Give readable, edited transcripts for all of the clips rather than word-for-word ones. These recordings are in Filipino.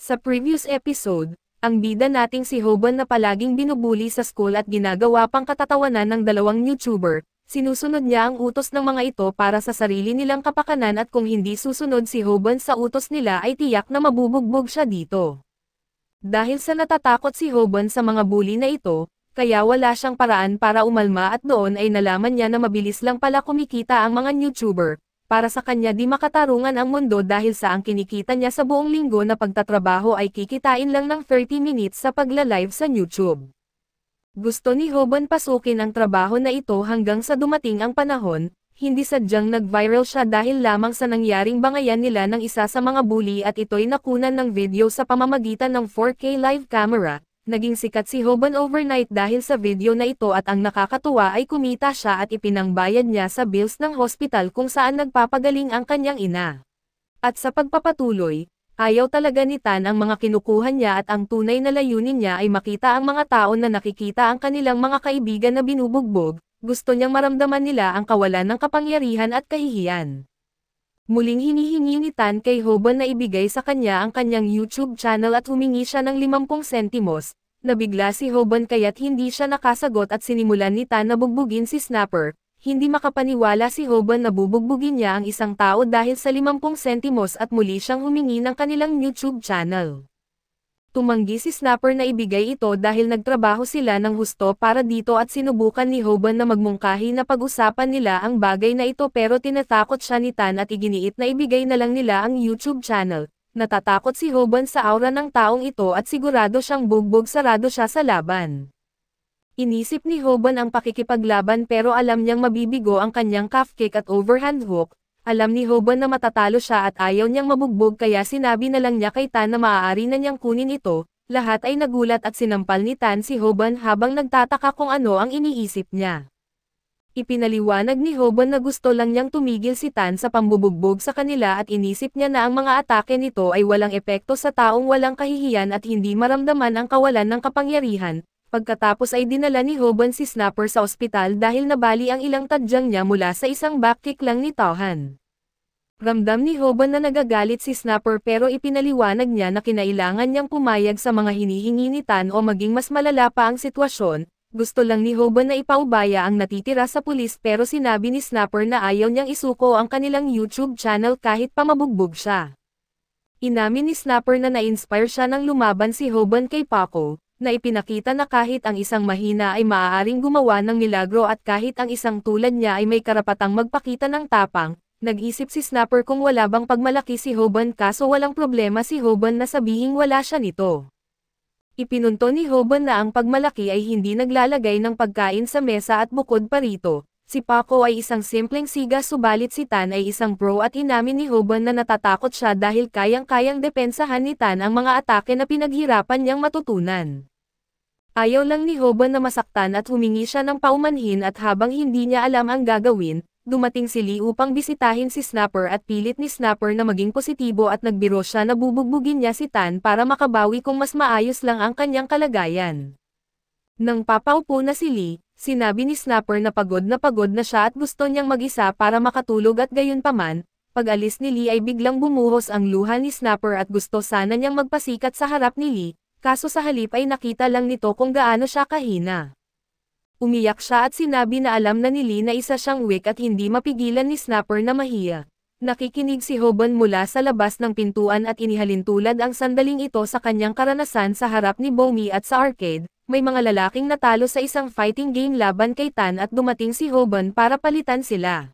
Sa previous episode, ang bida nating si Hoban na palaging binubuli sa school at ginagawa pang katatawanan ng dalawang YouTuber, sinusunod niya ang utos ng mga ito para sa sarili nilang kapakanan at kung hindi susunod si Hoban sa utos nila ay tiyak na mabubugbog siya dito. Dahil sa natatakot si Hoban sa mga bully na ito, kaya wala siyang paraan para umalma at doon ay nalaman niya na mabilis lang pala kumikita ang mga YouTuber. Para sa kanya di makatarungan ang mundo dahil sa ang kinikita niya sa buong linggo na pagtatrabaho ay kikitain lang ng 30 minutes sa pagla-live sa YouTube. Gusto ni Hoban pasukin ang trabaho na ito hanggang sa dumating ang panahon, hindi sadyang nag-viral siya dahil lamang sa nangyaring bangayan nila ng isa sa mga bully at ito'y nakunan ng video sa pamamagitan ng 4K live camera. Naging sikat si Hoban overnight dahil sa video na ito at ang nakakatuwa ay kumita siya at ipinangbayad niya sa bills ng hospital kung saan nagpapagaling ang kanyang ina. At sa pagpapatuloy, ayaw talaga ni Tan ang mga kinukuha niya at ang tunay na layunin niya ay makita ang mga tao na nakikita ang kanilang mga kaibigan na binubugbog, gusto niyang maramdaman nila ang kawalan ng kapangyarihan at kahihiyan. Muling hinihingi ni Tan kay Hoban na ibigay sa kanya ang kanyang YouTube channel at humingi siya ng 50 sentimos. Nabigla si Hoban kaya't hindi siya nakasagot at sinimulan ni Tan na bugbugin si Snapper. Hindi makapaniwala si Hoban na bubugbugin niya ang isang tao dahil sa 50 sentimos at muli siyang humingi ng kanilang YouTube channel. Tumanggi si Snapper na ibigay ito dahil nagtrabaho sila ng husto para dito at sinubukan ni Hoban na magmungkahi na pag-usapan nila ang bagay na ito pero tinatakot siya ni Tan at iginiit na ibigay na lang nila ang YouTube channel. Natatakot si Hoban sa aura ng taong ito at sigurado siyang bugbog sarado siya sa laban. Inisip ni Hoban ang pakikipaglaban pero alam niyang mabibigo ang kanyang calf kick at overhand hook. Alam ni Hoban na matatalo siya at ayaw niyang mabugbog kaya sinabi na lang niya kay Tan na maaari na niyang kunin ito. Lahat ay nagulat at sinampal ni Tan si Hoban habang nagtataka kung ano ang iniisip niya. Ipinaliwanag ni Hoban na gusto lang niyang tumigil si Tan sa pambubugbog sa kanila at inisip niya na ang mga atake nito ay walang epekto sa taong walang kahihiyan at hindi maramdaman ang kawalan ng kapangyarihan. Pagkatapos ay dinala ni Hoban si Snapper sa ospital dahil nabali ang ilang tadyang niya mula sa isang backkick lang ni Tauhan. Ramdam ni Hoban na nagagalit si Snapper pero ipinaliwanag niya na kinailangan niyang pumayag sa mga hinihingi ni Tan o maging mas malala pa ang sitwasyon. Gusto lang ni Hoban na ipaubaya ang natitira sa pulis pero sinabi ni Snapper na ayaw niyang isuko ang kanilang YouTube channel kahit pa mabugbog siya. Inamin ni Snapper na na-inspire siya nang lumaban si Hoban kay Paco, na ipinakita na kahit ang isang mahina ay maaaring gumawa ng milagro at kahit ang isang tulad niya ay may karapatang magpakita ng tapang. Nag-isip si Snapper kung wala bang pagmalaki si Hoban kaso walang problema si Hoban na sabihing wala siya nito. Ipinunto ni Hoban na ang pagmalaki ay hindi naglalagay ng pagkain sa mesa at bukod pa rito, si Paco ay isang simpleng siga subalit si Tan ay isang pro at inamin ni Hoban na natatakot siya dahil kayang-kayang depensahan ni Tan ang mga atake na pinaghirapan niyang matutunan. Ayaw lang ni Hoban na masaktan at humingi siya ng paumanhin at habang hindi niya alam ang gagawin, dumating si Lee upang bisitahin si Snapper at pilit ni Snapper na maging positibo at nagbiro siya na bubugbugin niya si Tan para makabawi kung mas maayos lang ang kanyang kalagayan. Nang papaupo na si Lee, sinabi ni Snapper na pagod na siya at gusto niyang mag-isa para makatulog at gayunpaman, pag-alis ni Lee ay biglang bumuhos ang luha ni Snapper at gusto sana niyang magpasikat sa harap ni Lee. Kaso sa halip ay nakita lang nito kung gaano siya kahina. Umiyak siya at sinabi na alam na ni Lee na isa siyang weak at hindi mapigilan ni Snapper na mahiya. Nakikinig si Hoban mula sa labas ng pintuan at inihalintulad ang sandaling ito sa kanyang karanasan sa harap ni Bomi at sa arcade. May mga lalaking natalo sa isang fighting game laban kay Tan at dumating si Hoban para palitan sila.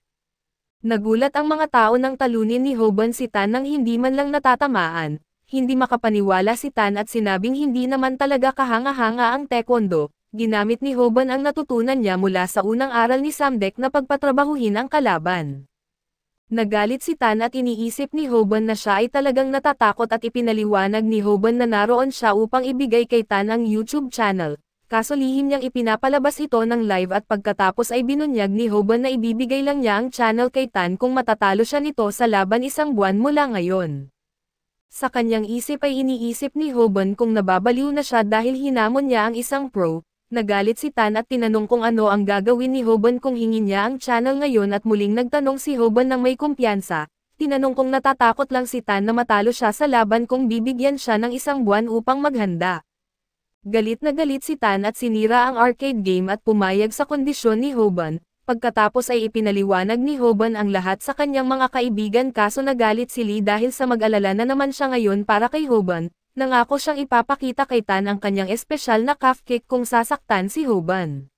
Nagulat ang mga tao nang talunin ni Hoban si Tan nang hindi man lang natatamaan. Hindi makapaniwala si Tan at sinabing hindi naman talaga kahanga-hanga ang taekwondo. Ginamit ni Hoban ang natutunan niya mula sa unang aral ni Samdek na pagpatrabahuhin ang kalaban. Nagalit si Tan at iniisip ni Hoban na siya ay talagang natatakot at ipinaliwanag ni Hoban na naroon siya upang ibigay kay Tan ang YouTube channel. Kaso lihim niyang ipinapalabas ito ng live at pagkatapos ay binunyag ni Hoban na ibibigay lang niya ang channel kay Tan kung matatalo siya nito sa laban isang buwan mula ngayon. Sa kanyang isip ay iniisip ni Hoban kung nababaliw na siya dahil hinamon niya ang isang pro. Nagalit si Tan at tinanong kung ano ang gagawin ni Hoban kung hingin niya ang channel ngayon at muling nagtanong si Hoban ng may kumpiyansa. Tinanong kung natatakot lang si Tan na matalo siya sa laban kung bibigyan siya ng 1 buwan upang maghanda. Galit na galit si Tan at sinira ang arcade game at pumayag sa kondisyon ni Hoban. Pagkatapos ay ipinaliwanag ni Hoban ang lahat sa kanyang mga kaibigan kaso nagalit si Lee dahil sa mag-alala na naman siya ngayon para kay Hoban. Nangako siyang ipapakita kay Tan ang kanyang espesyal na calf kick kung sasaktan si Hoban.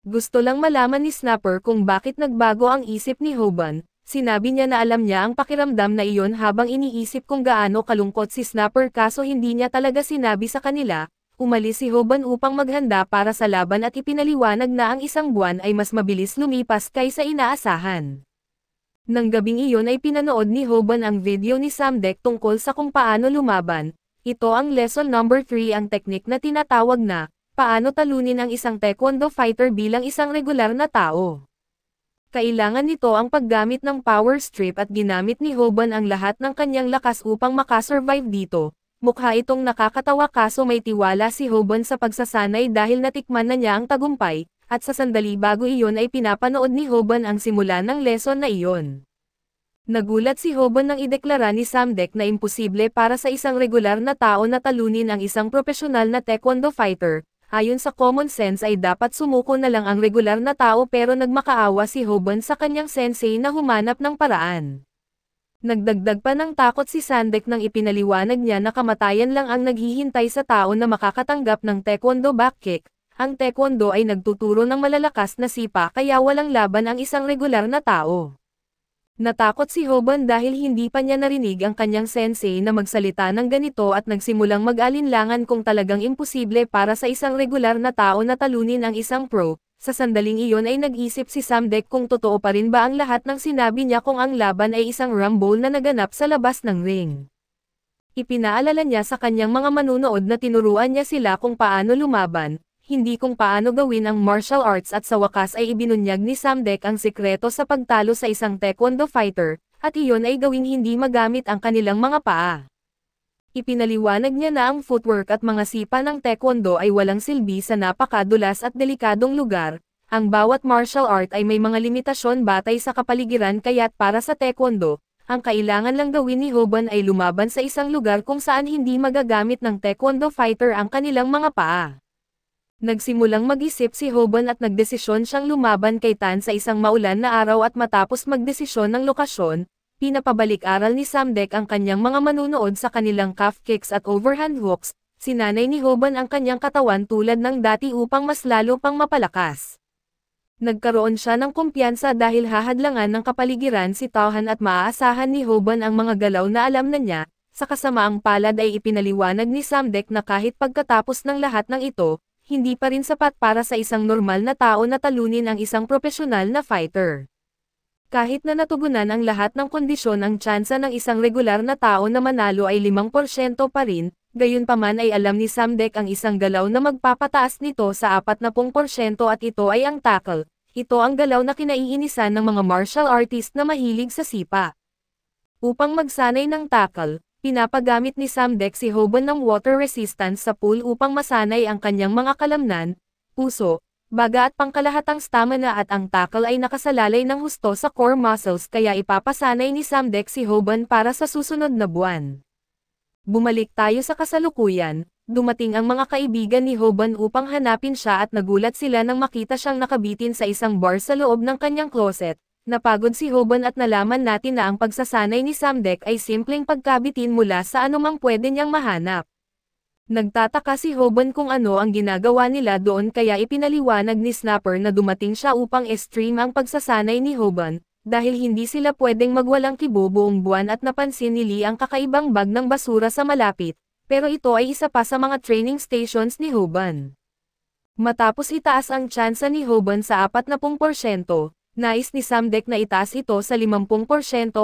Gusto lang malaman ni Snapper kung bakit nagbago ang isip ni Hoban. Sinabi niya na alam niya ang pakiramdam na iyon habang iniisip kung gaano kalungkot si Snapper kaso hindi niya talaga sinabi sa kanila. Umalis si Hoban upang maghanda para sa laban at ipinaliwanag na ang 1 buwan ay mas mabilis lumipas kaysa inaasahan. Nang gabing iyon ay pinanood ni Hoban ang video ni Samdek tungkol sa kung paano lumaban. Ito ang lesson number 3 ang teknik na tinatawag na, paano talunin ang isang taekwondo fighter bilang isang regular na tao. Kailangan nito ang paggamit ng power strip at ginamit ni Hoban ang lahat ng kanyang lakas upang makasurvive dito. Mukha itong nakakatawa kaso may tiwala si Hoban sa pagsasanay dahil natikman na niya ang tagumpay, at sa sandali bago iyon ay pinapanood ni Hoban ang simula ng lesson na iyon. Nagulat si Hoban nang ideklara ni Samdek na imposible para sa isang regular na tao na talunin ang isang profesional na taekwondo fighter. Ayon sa common sense ay dapat sumuko na lang ang regular na tao pero nagmakaawa si Hoban sa kanyang sensei na humanap ng paraan. Nagdagdag pa ng takot si Samdek nang ipinaliwanag niya na kamatayan lang ang naghihintay sa tao na makakatanggap ng taekwondo back kick. Ang taekwondo ay nagtuturo ng malalakas na sipa kaya walang laban ang isang regular na tao. Natakot si Hoban dahil hindi pa niya narinig ang kanyang sensei na magsalita ng ganito at nagsimulang mag-alinlangan kung talagang imposible para sa isang regular na tao na talunin ang isang pro. Sa sandaling iyon ay nag-isip si Samdek kung totoo pa rin ba ang lahat ng sinabi niya kung ang laban ay isang rumble na naganap sa labas ng ring. Ipinaalala niya sa kanyang mga manunood na tinuruan niya sila kung paano lumaban, hindi kung paano gawin ang martial arts at sa wakas ay ibinunyag ni Samdek ang sikreto sa pagtalo sa isang taekwondo fighter, at iyon ay gawing hindi magamit ang kanilang mga paa. Ipinaliwanag niya na ang footwork at mga sipa ng taekwondo ay walang silbi sa napakadulas at delikadong lugar. Ang bawat martial art ay may mga limitasyon batay sa kapaligiran kaya't para sa taekwondo, ang kailangan lang gawin ni Hoban ay lumaban sa isang lugar kung saan hindi magagamit ng taekwondo fighter ang kanilang mga paa. Nagsimulang mag-isip si Hoban at nagdesisyon siyang lumaban kay Tan sa isang maulan na araw at matapos magdesisyon ng lokasyon, pinapabalik-aral ni Samdek ang kanyang mga manunood sa kanilang calf kicks at overhand hooks, sinanay ni Hoban ang kanyang katawan tulad ng dati upang mas lalo pang mapalakas. Nagkaroon siya ng kumpiyansa dahil hahadlangan ng kapaligiran si Tauhan at maaasahan ni Hoban ang mga galaw na alam na niya, sa kasamaang palad ay ipinaliwanag ni Samdek na kahit pagkatapos ng lahat ng ito, hindi pa rin sapat para sa isang normal na tao na talunin ang isang profesional na fighter. Kahit na natugunan ang lahat ng kondisyon ang tsansa ng isang regular na tao na manalo ay 5% pa rin, gayunpaman ay alam ni Samdek ang isang galaw na magpapataas nito sa 40% at ito ay ang tackle. Ito ang galaw na kinaiinisan ng mga martial artist na mahilig sa sipa. Upang magsanay ng tackle, pinapagamit ni Samdek si Hoban ng water resistance sa pool upang masanay ang kanyang mga kalamnan, puso, baga at pangkalahatang stamina at ang tackle ay nakasalalay ng husto sa core muscles kaya ipapasanay ni Samdek si Hoban para sa susunod na buwan. Bumalik tayo sa kasalukuyan, dumating ang mga kaibigan ni Hoban upang hanapin siya at nagulat sila nang makita siyang nakabitin sa isang bar sa loob ng kanyang closet. Napagod si Hoban at nalaman natin na ang pagsasanay ni Samdek ay simpleng pagkabitin mula sa anumang pwede niyang mahanap. Nagtataka si Hoban kung ano ang ginagawa nila doon kaya ipinaliwanag ni Snapper na dumating siya upang stream ang pagsasanay ni Hoban, dahil hindi sila pwedeng magwalang kibo buong buwan at napansin ni Lee ang kakaibang bag ng basura sa malapit, pero ito ay isa pa sa mga training stations ni Hoban. Matapos itaas ang tsansa ni Hoban sa 40%, nais ni Samdek na itaas ito sa 50%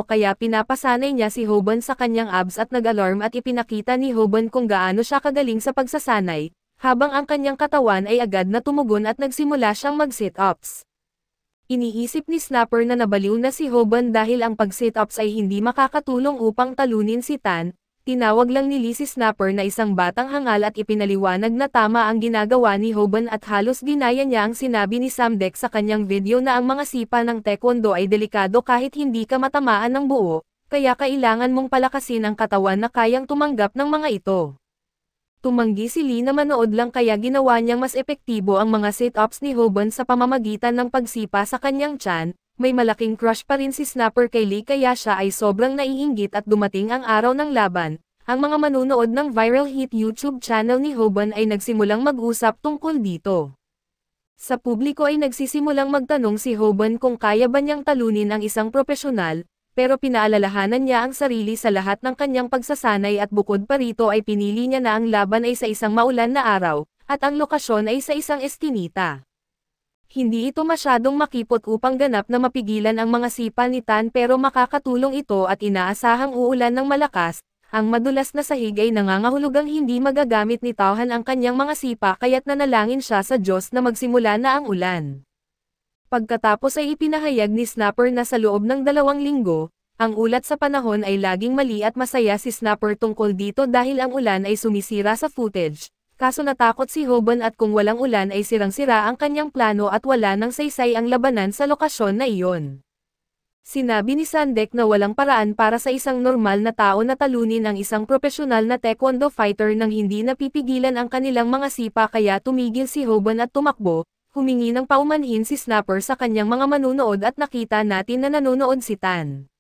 kaya pinapasanay niya si Hoban sa kanyang abs at nag-alarm at ipinakita ni Hoban kung gaano siya kagaling sa pagsasanay, habang ang kanyang katawan ay agad na tumugon at nagsimula siyang mag-sit-ups. Iniisip ni Snapper na nabaliw na si Hoban dahil ang pag-sit-ups ay hindi makakatulong upang talunin si Tan. Tinawag lang ni Lee si Snapper na isang batang hangal at ipinaliwanag na tama ang ginagawa ni Hoban at halos ginaya niya ang sinabi ni Samdek sa kanyang video na ang mga sipa ng taekwondo ay delikado kahit hindi ka matamaan ng buo, kaya kailangan mong palakasin ang katawan na kayang tumanggap ng mga ito. Tumanggi si Lee na manood lang kaya ginawa niyang mas epektibo ang mga sit-ups ni Hoban sa pamamagitan ng pagsipa sa kanyang tiyan. May malaking crush pa rin si Snapper kay Lee kaya siya ay sobrang naiinggit at dumating ang araw ng laban. Ang mga manunood ng viral hit YouTube channel ni Hoban ay nagsimulang mag-usap tungkol dito. Sa publiko ay nagsisimulang magtanong si Hoban kung kaya ba niyang talunin ang isang profesional, pero pinaalalahanan niya ang sarili sa lahat ng kanyang pagsasanay at bukod pa rito ay pinili niya na ang laban ay sa isang maulan na araw, at ang lokasyon ay sa isang eskinita. Hindi ito masyadong makipot upang ganap na mapigilan ang mga sipa ni Tan pero makakatulong ito at inaasahang uulan ng malakas. Ang madulas na sahig ay nangangahulugang hindi magagamit ni Tauhan ang kanyang mga sipa kaya't nanalangin siya sa Diyos na magsimula na ang ulan. Pagkatapos ay ipinahayag ni Snapper na sa loob ng 2 linggo, ang ulat sa panahon ay laging mali at masaya si Snapper tungkol dito dahil ang ulan ay sumisira sa footage. Kaso natakot si Hoban at kung walang ulan ay sirang-sira ang kanyang plano at wala nang saysay ang labanan sa lokasyon na iyon. Sinabi ni Sandek na walang paraan para sa isang normal na tao na talunin ang isang profesional na taekwondo fighter nang hindi napipigilan ang kanilang mga sipa kaya tumigil si Hoban at tumakbo, humingi ng paumanhin si Snapper sa kanyang mga manunood at nakita natin na nanonood si Tan.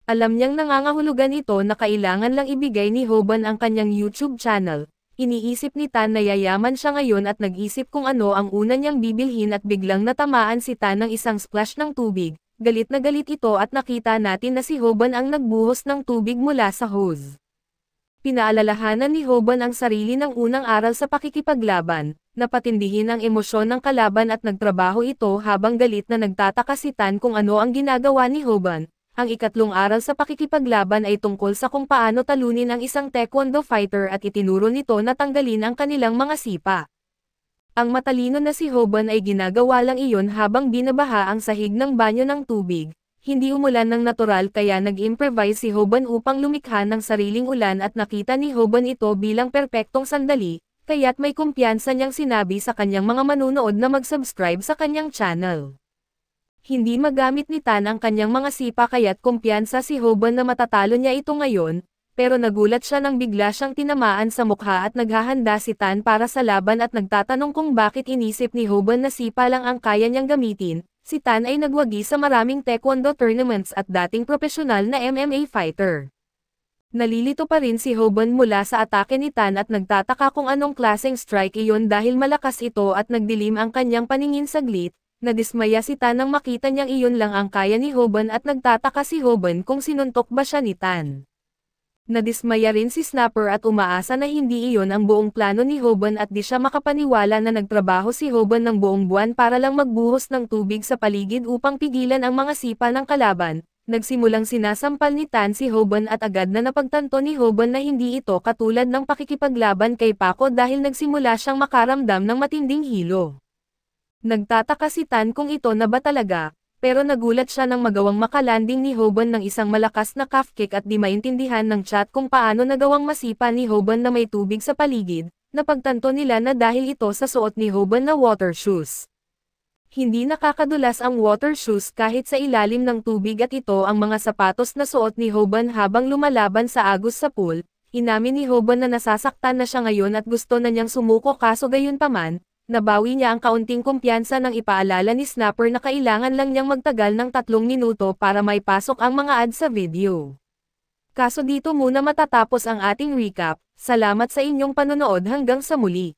Alam niyang nangangahulugan ito na kailangan lang ibigay ni Hoban ang kanyang YouTube channel. Iniisip ni Tan na yayaman siya ngayon at nag-isip kung ano ang una niyang bibilhin at biglang natamaan si Tan ng isang splash ng tubig. Galit na galit ito at nakita natin na si Hoban ang nagbuhos ng tubig mula sa hose. Pinaalalahanan ni Hoban ang sarili ng unang aral sa pakikipaglaban, napatindihin ang emosyon ng kalaban at nagtrabaho ito habang galit na nagtataka si Tan kung ano ang ginagawa ni Hoban. Ang ikatlong aral sa pakikipaglaban ay tungkol sa kung paano talunin ang isang taekwondo fighter at itinuro nito na tanggalin ang kanilang mga sipa. Ang matalino na si Hoban ay ginagawa lang iyon habang binabaha ang sahig ng banyo ng tubig. Hindi umulan ng natural kaya nag-improvise si Hoban upang lumikha ng sariling ulan at nakita ni Hoban ito bilang perpektong sandali, kaya't may kumpiyansa niyang sinabi sa kanyang mga manunood na mag-subscribe sa kanyang channel. Hindi magamit ni Tan ang kanyang mga sipa kaya't kumpiyansa si Hoban na matatalo niya ito ngayon. Pero nagulat siya nang bigla siyang tinamaan sa mukha at naghahanda si Tan para sa laban at nagtatanong kung bakit inisip ni Hoban na sipa lang ang kaya niyang gamitin. Si Tan ay nagwagi sa maraming taekwondo tournaments at dating profesional na MMA fighter. Nalilito pa rin si Hoban mula sa atake ni Tan at nagtataka kung anong klaseng strike iyon dahil malakas ito at nagdilim ang kanyang paningin saglit. Nadismaya si Tan nang makita niyang iyon lang ang kaya ni Hoban at nagtataka si Hoban kung sinuntok ba siya ni Tan. Nadismaya rin si Snapper at umaasa na hindi iyon ang buong plano ni Hoban at di siya makapaniwala na nagtrabaho si Hoban ng buong buwan para lang magbuhos ng tubig sa paligid upang pigilan ang mga sipa ng kalaban. Nagsimulang sinasampal ni Tan si Hoban at agad na napagtanto ni Hoban na hindi ito katulad ng pakikipaglaban kay Paco dahil nagsimula siyang makaramdam ng matinding hilo. Nagtataka si Tan kung ito na ba talaga. Pero nagulat siya nang magawang makalanding ni Hoban ng isang malakas na calf kick at di maintindihan ng chat kung paano nagawang masipa ni Hoban na may tubig sa paligid, napagtanto nila na dahil ito sa suot ni Hoban na water shoes. Hindi nakakadulas ang water shoes kahit sa ilalim ng tubig at ito ang mga sapatos na suot ni Hoban habang lumalaban sa agos sa pool. Inamin ni Hoban na nasasaktan na siya ngayon at gusto na niyang sumuko kaso gayunpaman, nabawi niya ang kaunting kumpiyansa nang ipaalala ni Snapper na kailangan lang niyang magtagal ng 3 minuto para may pasok ang mga ads sa video. Kaso dito muna matatapos ang ating recap. Salamat sa inyong panonood hanggang sa muli.